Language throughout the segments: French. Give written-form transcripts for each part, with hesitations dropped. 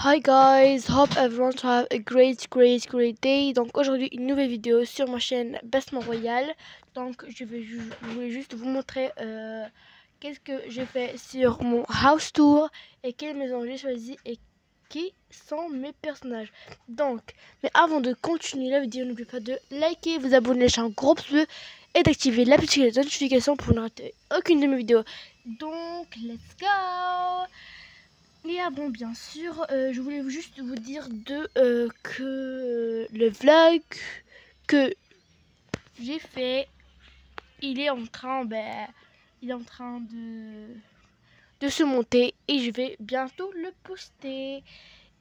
Hi guys, hope everyone to have a great day. Donc aujourd'hui une nouvelle vidéo sur ma chaîne Bestement Royal. Donc je voulais juste vous montrer qu'est-ce que j'ai fait sur mon house tour et quelle maison j'ai choisi et qui sont mes personnages. Donc, mais avant de continuer la vidéo, n'oubliez pas de liker, vous abonner, lâcher un gros pouce bleu et d'activer la petite notification pour ne rater aucune de mes vidéos. Donc, let's go! Et avant, bien sûr, je voulais juste vous dire que le vlog que j'ai fait, il est en train de se monter et je vais bientôt le poster.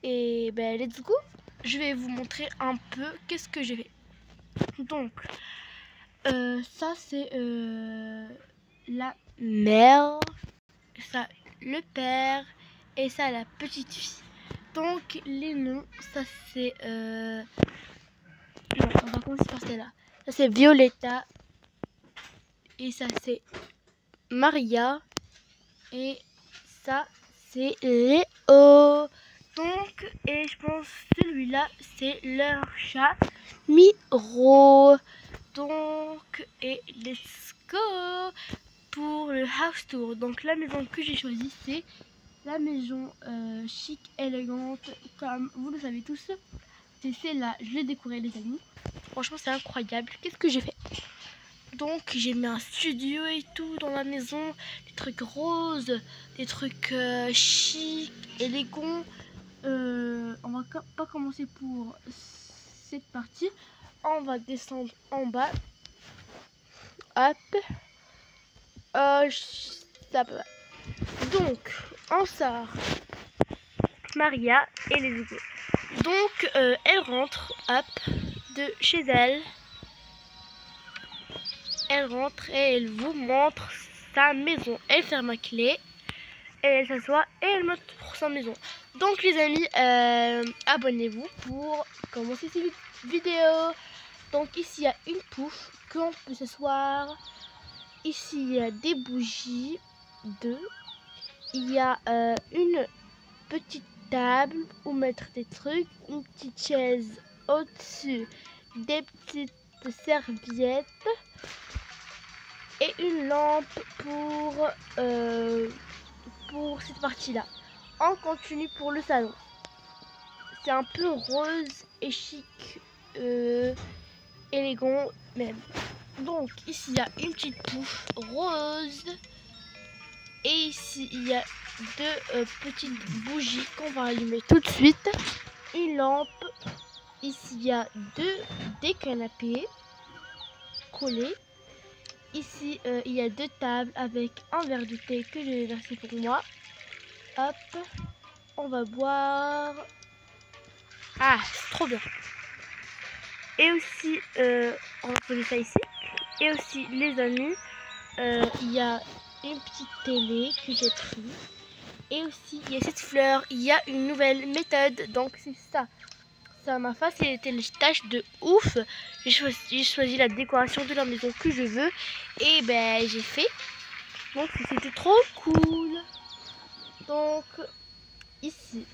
Et let's go. Je vais vous montrer un peu qu'est-ce que j'ai fait. Donc, ça c'est la mère, ça le père et ça la petite fille. Donc les noms, ça c'est non, on va commencer par celle-là. Ça c'est Violetta et ça c'est Maria et ça c'est Léo. Donc et je pense celui-là c'est leur chat Miro. Donc et let's go pour le house tour. Donc la maison que j'ai choisie c'est la maison chic, élégante, comme vous le savez tous. C'est celle-là, je l'ai décorée les amis. Franchement c'est incroyable. Qu'est-ce que j'ai fait? Donc j'ai mis un studio et tout dans la maison. Des trucs roses, des trucs chic, élégants. On va pas commencer pour cette partie. On va descendre en bas. Hop. Ça va. Donc, on sort Maria et les égouts. Donc, elle rentre, hop, de chez elle. Elle rentre et elle vous montre sa maison. Elle ferme la clé, et elle s'assoit et elle montre pour sa maison. Donc, les amis, abonnez-vous pour commencer cette vidéo. Donc, ici, il y a une pouffe qu'on peut s'asseoir. Ici, il y a des bougies, deux. Il y a une petite table où mettre des trucs, une petite chaise au-dessus, des petites serviettes et une lampe pour cette partie-là. On continue pour le salon. C'est un peu rose et chic, élégant même. Donc ici il y a une petite pouffe rose. Et ici, il y a deux petites bougies qu'on va allumer tout de suite. Une lampe. Ici, il y a des canapés collés. Ici, il y a deux tables avec un verre de thé que je vais verser pour moi. Hop, on va boire. Ah, c'est trop bien. Et aussi, on va poser ça ici. Et aussi, les amis, il y a une petite télé que j'ai pris. Et aussi, il y a cette fleur, il y a une nouvelle méthode, donc c'est ça. Ça m'a facilité les tâches de ouf. J'ai choisi la décoration de la maison que je veux. Et j'ai fait. Donc c'était trop cool. Donc ici,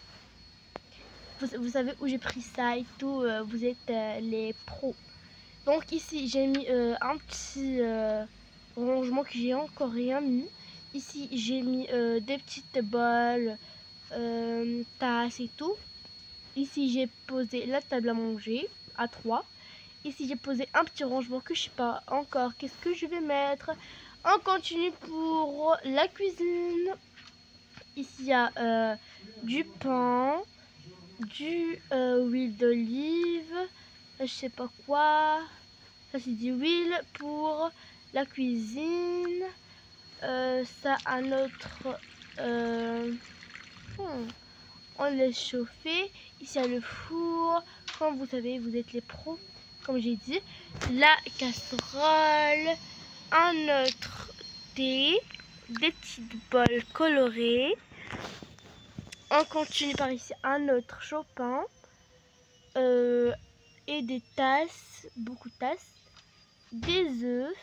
vous savez où j'ai pris ça et tout. Vous êtes les pros. Donc ici, j'ai mis un petit rangement que j'ai encore rien mis. Ici, j'ai mis des petites bols. Tasses et tout. Ici j'ai posé la table à manger à 3. Ici j'ai posé un petit rangement que je sais pas encore qu'est-ce que je vais mettre. On continue pour la cuisine. Ici il y a du pain, du huile d'olive, je sais pas quoi. Ça c'est du huile pour la cuisine. Ça un autre on laisse chauffer. Ici il y a le four. Comme vous savez, vous êtes les pros. Comme j'ai dit, la casserole, un autre thé, des petites bols colorées. On continue par ici un autre chopin et des tasses, beaucoup de tasses, des œufs.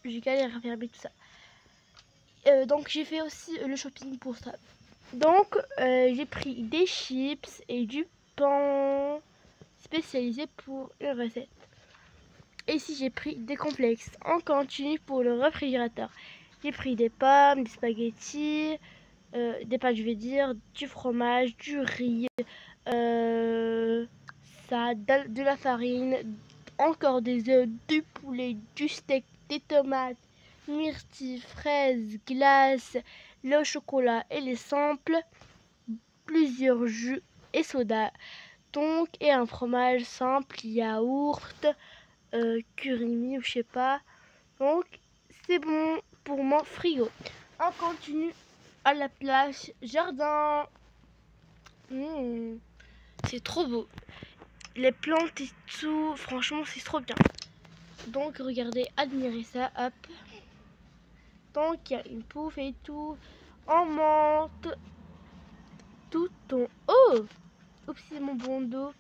J'ai galéré à faire tout ça. donc j'ai fait aussi le shopping pour ça. Donc j'ai pris des chips et du pain spécialisé pour une recette. Et ici j'ai pris des complexes. On continue pour le réfrigérateur. J'ai pris des pommes, des spaghettis, des pâtes je vais dire, du fromage, du riz, de la farine, encore des œufs, du poulet, du steak, des tomates, myrtilles, fraises, glace, le chocolat et les samples, plusieurs jus et soda, donc et un fromage simple, yaourt, curimi ou je sais pas. Donc c'est bon pour mon frigo. On continue à la plage jardin. C'est trop beau. Les plantes et tout, franchement c'est trop bien. Donc regardez, admirez ça, hop. Donc il y a une pouffe et tout. On monte tout en haut. Oups, c'est mon bon dos.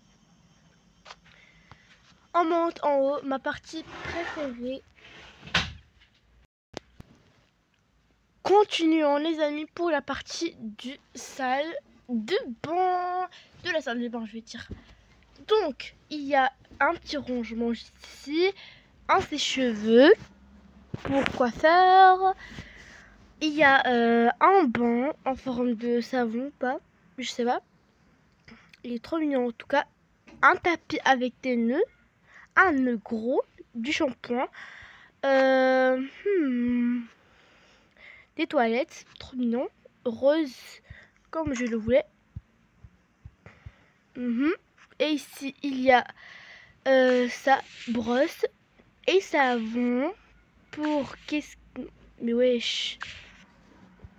On monte en haut, ma partie préférée. Continuons les amis pour la partie du salle de bain. De la salle de bain je vais dire. Donc il y a un petit rangement juste ici. Un sèche-cheveux pour coiffeur. Il y a un banc en forme de savon, pas, je sais pas. Il est trop mignon en tout cas. Un tapis avec des nœuds. Un nœud gros. Du shampoing. Des toilettes. Trop mignon. Rose comme je le voulais. Et ici il y a sa brosse. Et savon. Pour qu'est-ce que... Mais wesh.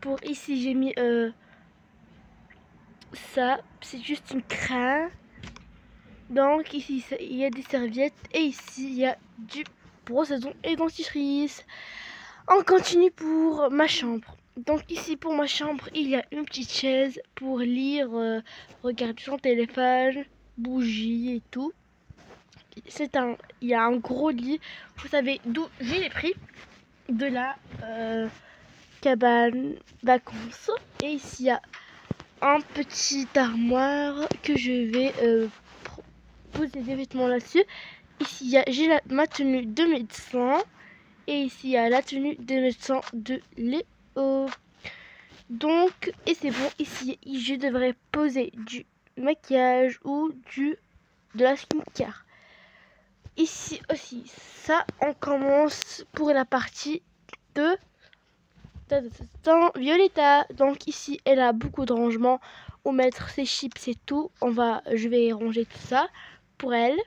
Pour ici j'ai mis ça, c'est juste une crème. Donc ici il y a des serviettes et ici il y a du brosse à dents et dentifrice. On continue pour ma chambre. Donc ici pour ma chambre il y a une petite chaise pour lire, regarder son téléphone, bougies et tout. Il y a un gros lit. Vous savez d'où j'ai les prix de la cabane vacances. Et ici il y a un petit armoire que je vais poser des vêtements là-dessus. Ici j'ai ma tenue de médecin et ici il y a la tenue de médecin de Léo. Donc et c'est bon, ici je devrais poser du maquillage ou de la skincare. Ici aussi ça, on commence pour la partie de Violetta. Donc ici elle a beaucoup de rangements où mettre ses chips et tout. Je vais ranger tout ça pour elle.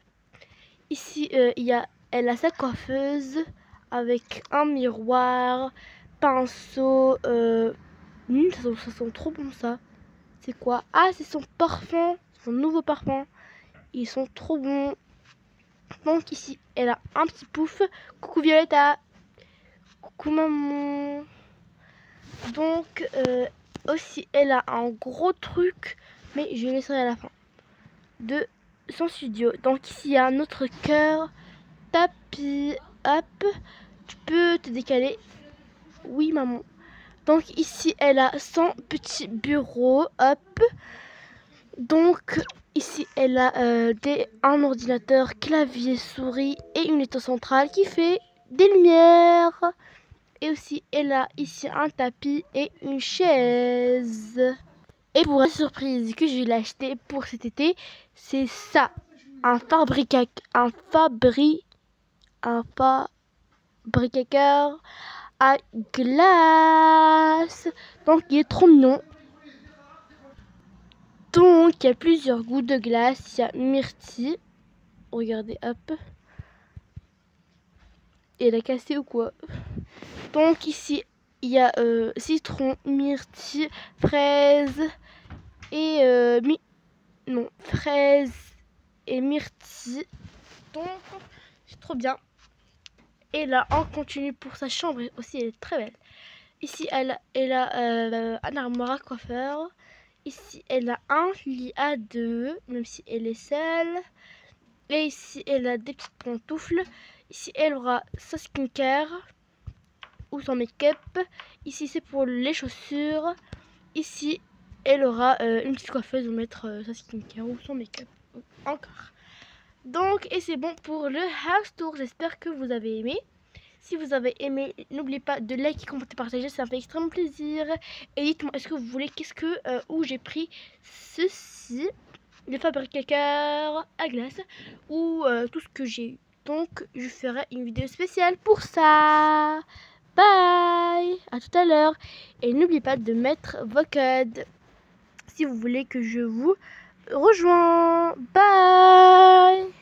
Ici elle a sa coiffeuse avec un miroir, pinceau. Ça sent trop bon ça. C'est quoi? Ah, c'est son parfum, son nouveau parfum. Ils sont trop bons. Donc ici elle a un petit pouf. Coucou Violetta. Coucou maman. Donc aussi elle a un gros truc, mais je laisserai à la fin de son studio. Donc ici il y a un autre cœur, tapis, hop, tu peux te décaler. Oui maman. Donc ici elle a son petit bureau, hop. Donc ici elle a un ordinateur, clavier, souris et une étau centrale qui fait des lumières. Et aussi, elle a ici un tapis et une chaise. Et pour la surprise que je vais l'acheter pour cet été, c'est ça. Un fabricateur à glace. Donc, il est trop mignon. Donc, il y a plusieurs goûts de glace. Il y a myrtille. Regardez, hop. Et elle a cassé ou quoi? Donc ici il y a citron, myrtille, fraise et fraise et myrtille. Donc c'est trop bien. Et là on continue pour sa chambre aussi, elle est très belle. Ici elle a un armoire à coiffeur. Ici elle a un lit à deux, même si elle est seule. Et ici elle a des petites pantoufles. Ici elle aura sa skincare. ou sans make-up. Ici c'est pour les chaussures. Ici elle aura une petite coiffeuse pour mettre sa skincare ou son make-up encore. Donc et c'est bon pour le house tour. J'espère que vous avez aimé. Si vous avez aimé, n'oubliez pas de liker, commenter, partager, ça me fait extrêmement plaisir. Et dites-moi, est-ce que vous voulez, où j'ai pris ceci, le fabricateur à glace, ou tout ce que j'ai eu. Donc, je ferai une vidéo spéciale pour ça. Bye, à tout à l'heure. Et n'oubliez pas de mettre vos codes si vous voulez que je vous rejoigne. Bye.